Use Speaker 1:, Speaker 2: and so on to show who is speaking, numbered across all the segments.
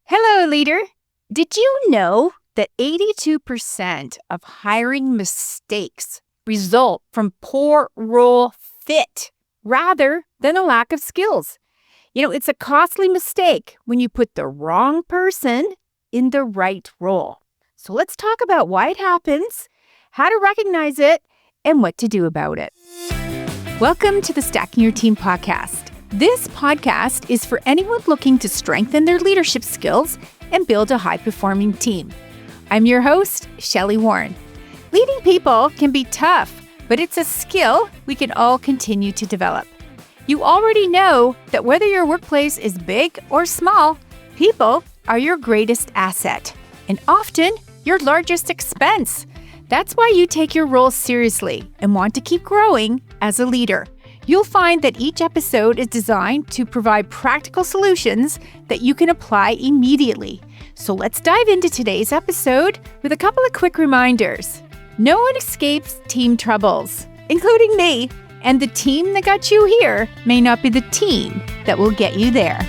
Speaker 1: Hello, leader. Did you know that 82% of hiring mistakes result from poor role fit rather than a lack of skills? It's a costly mistake when you put the wrong person in the right role. So let's talk about why it happens, how to recognize it, and what to do about it. Welcome to the Stacking Your Team podcast. This podcast is for anyone looking to strengthen their leadership skills and build a high-performing team. I'm your host, Shelli Warren. Leading people can be tough, but it's a skill we can all continue to develop. You already know that whether your workplace is big or small, people are your greatest asset and often your largest expense. That's why you take your role seriously and want to keep growing as a leader. You'll find that each episode is designed to provide practical solutions that you can apply immediately. So let's dive into today's episode with a couple of quick reminders. No one escapes team troubles, including me, and the team that got you here may not be the team that will get you there.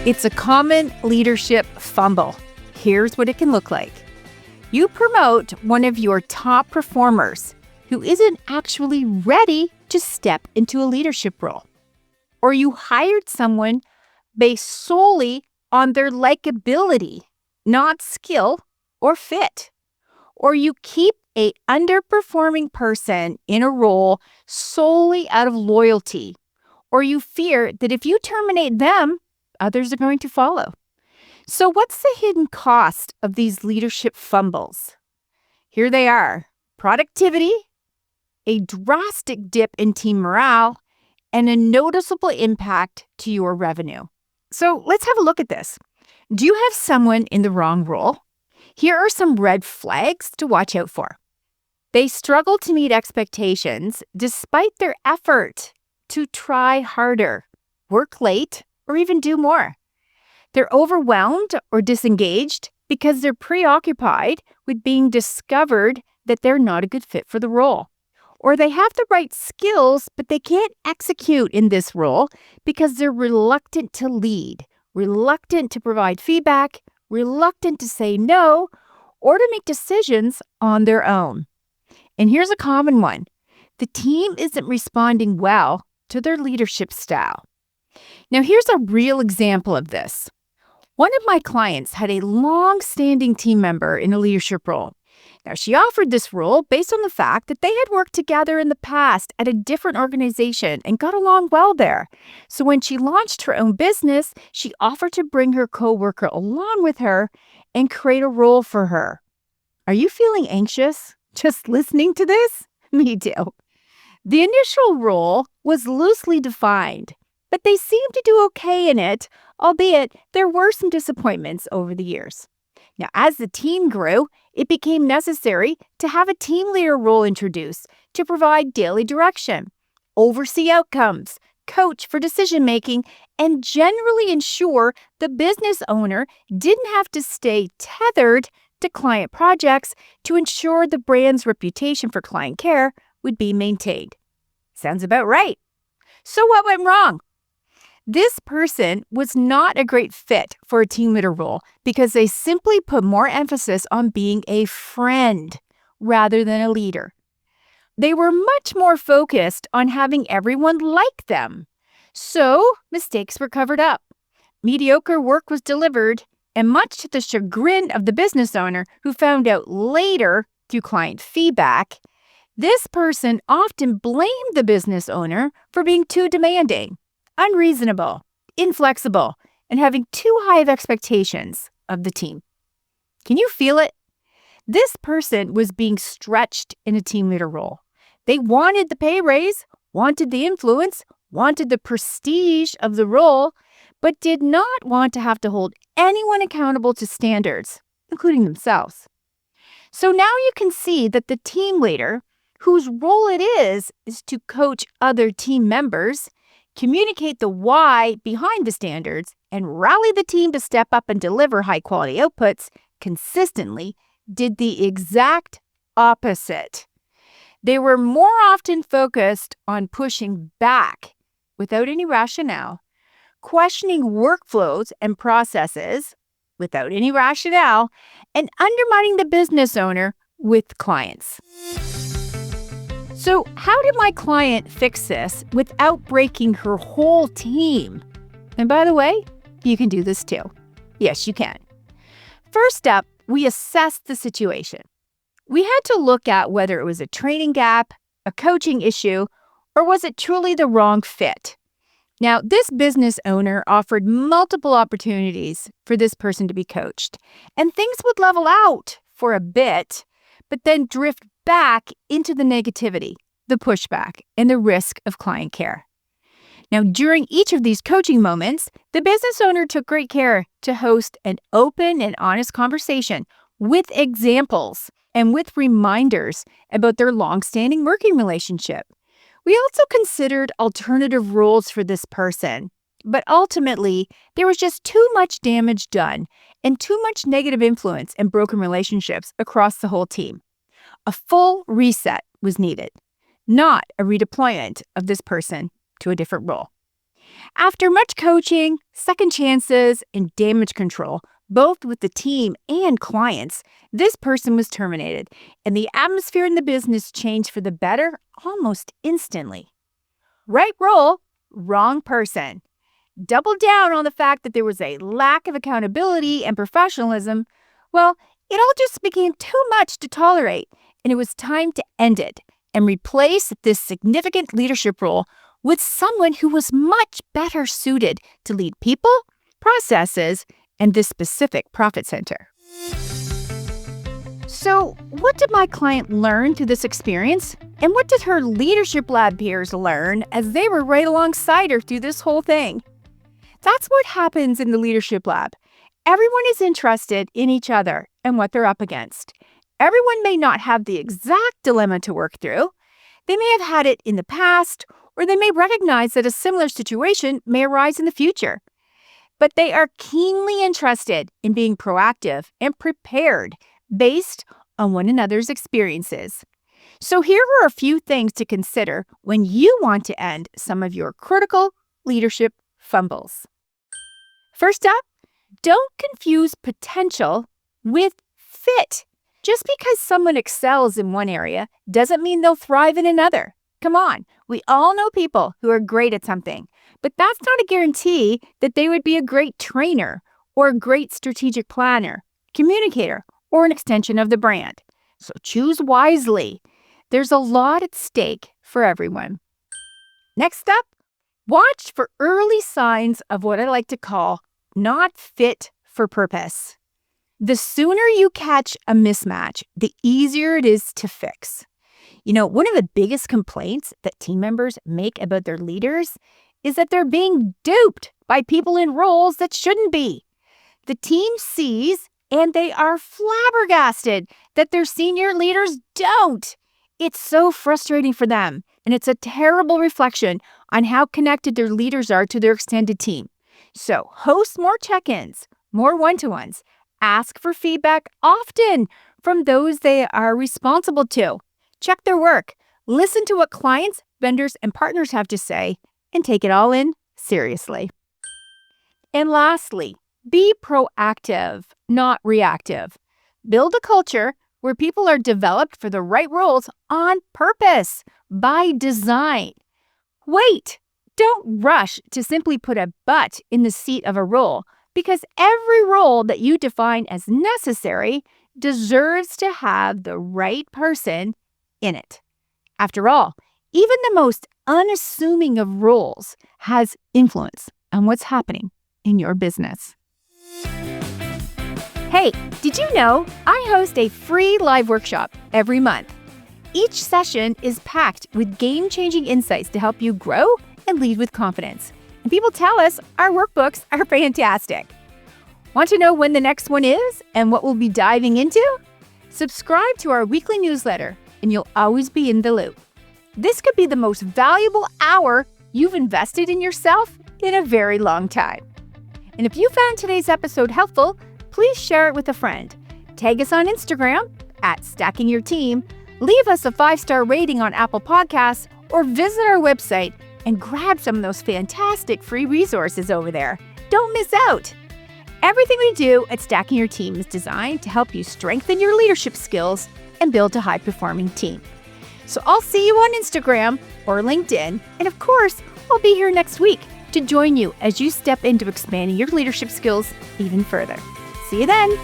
Speaker 1: It's a common leadership fumble. Here's what it can look like. You promote one of your top performers who isn't actually ready to step into a leadership role. Or you hired someone based solely on their likability, not skill or fit. Or you keep an underperforming person in a role solely out of loyalty. Or you fear that if you terminate them, others are going to follow. So what's the hidden cost of these leadership fumbles? Here they are: productivity, a drastic dip in team morale, and a noticeable impact to your revenue. So let's have a look at this. Do you have someone in the wrong role? Here are some red flags to watch out for. They struggle to meet expectations despite their effort to try harder, work late, or even do more. They're overwhelmed or disengaged because they're preoccupied with being discovered that they're not a good fit for the role. Or they have the right skills, but they can't execute in this role because they're reluctant to lead, reluctant to provide feedback, reluctant to say no, or to make decisions on their own. And here's a common one. The team isn't responding well to their leadership style. Now, here's a real example of this. One of my clients had a long-standing team member in a leadership role. Now, she offered this role based on the fact that they had worked together in the past at a different organization and got along well there. So when she launched her own business, she offered to bring her coworker along with her and create a role for her. Are you feeling anxious just listening to this? Me too. The initial role was loosely defined, but they seemed to do okay in it, albeit there were some disappointments over the years. Now, as the team grew, it became necessary to have a team leader role introduced to provide daily direction, oversee outcomes, coach for decision-making, and generally ensure the business owner didn't have to stay tethered to client projects to ensure the brand's reputation for client care would be maintained. Sounds about right. So what went wrong? This person was not a great fit for a team leader role because they simply put more emphasis on being a friend rather than a leader. They were much more focused on having everyone like them. So mistakes were covered up. Mediocre work was delivered, and much to the chagrin of the business owner who found out later through client feedback, this person often blamed the business owner for being too demanding, unreasonable, inflexible, and having too high of expectations of the team. Can you feel it? This person was being stretched in a team leader role. They wanted the pay raise, wanted the influence, wanted the prestige of the role, but did not want to have to hold anyone accountable to standards, including themselves. So now you can see that the team leader, whose role it is to coach other team members, communicate the why behind the standards, and rally the team to step up and deliver high-quality outputs consistently, did the exact opposite. They were more often focused on pushing back without any rationale, questioning workflows and processes without any rationale, and undermining the business owner with clients. So, how did my client fix this without breaking her whole team? And by the way, you can do this too. Yes, you can. First up, we assessed the situation. We had to look at whether it was a training gap, a coaching issue, or was it truly the wrong fit? Now, this business owner offered multiple opportunities for this person to be coached, and things would level out for a bit, but then drift back into the negativity, the pushback, and the risk of client care. Now, during each of these coaching moments, the business owner took great care to host an open and honest conversation with examples and with reminders about their long-standing working relationship. We also considered alternative roles for this person, but ultimately, there was just too much damage done and too much negative influence and broken relationships across the whole team. A full reset was needed, not a redeployment of this person to a different role. After much coaching, second chances, and damage control, both with the team and clients, this person was terminated, and the atmosphere in the business changed for the better almost instantly. Right role, wrong person. Double down on the fact that there was a lack of accountability and professionalism. Well, it all just became too much to tolerate, and it was time to end it and replace this significant leadership role with someone who was much better suited to lead people, processes, and this specific profit center. So, what did my client learn through this experience? And what did her leadership lab peers learn as they were right alongside her through this whole thing? That's what happens in the leadership lab. Everyone is interested in each other and what they're up against. Everyone may not have the exact dilemma to work through. They may have had it in the past, or they may recognize that a similar situation may arise in the future. But they are keenly interested in being proactive and prepared based on one another's experiences. So here are a few things to consider when you want to end some of your critical leadership fumbles. First up, don't confuse potential with fit. Just because someone excels in one area doesn't mean they'll thrive in another. Come on, we all know people who are great at something, but that's not a guarantee that they would be a great trainer or a great strategic planner, communicator, or an extension of the brand. So choose wisely. There's a lot at stake for everyone. Next up, watch for early signs of what I like to call not fit for purpose. The sooner you catch a mismatch, the easier it is to fix. You know, one of the biggest complaints that team members make about their leaders is that they're being duped by people in roles that shouldn't be. The team sees and they are flabbergasted that their senior leaders don't. It's so frustrating for them, and it's a terrible reflection on how connected their leaders are to their extended team. So host more check-ins, more one-to-ones. Ask for feedback often from those they are responsible to. Check their work. Listen to what clients, vendors, and partners have to say, and take it all in seriously. And lastly, be proactive, not reactive. Build a culture where people are developed for the right roles on purpose, by design. Wait, don't rush to simply put a butt in the seat of a role, because every role that you define as necessary deserves to have the right person in it. After all, even the most unassuming of roles has influence on what's happening in your business. Hey, did you know I host a free live workshop every month? Each session is packed with game-changing insights to help you grow and lead with confidence. And people tell us our workbooks are fantastic. Want to know when the next one is and what we'll be diving into? Subscribe to our weekly newsletter and you'll always be in the loop. This could be the most valuable hour you've invested in yourself in a very long time. And if you found today's episode helpful, please share it with a friend. Tag us on Instagram @StackingYourTeam, leave us a 5-star rating on Apple Podcasts, or visit our website and grab some of those fantastic free resources over there. Don't miss out. Everything we do at Stacking Your Team is designed to help you strengthen your leadership skills and build a high-performing team. So I'll see you on Instagram or LinkedIn, and of course, I'll be here next week to join you as you step into expanding your leadership skills even further. See you then.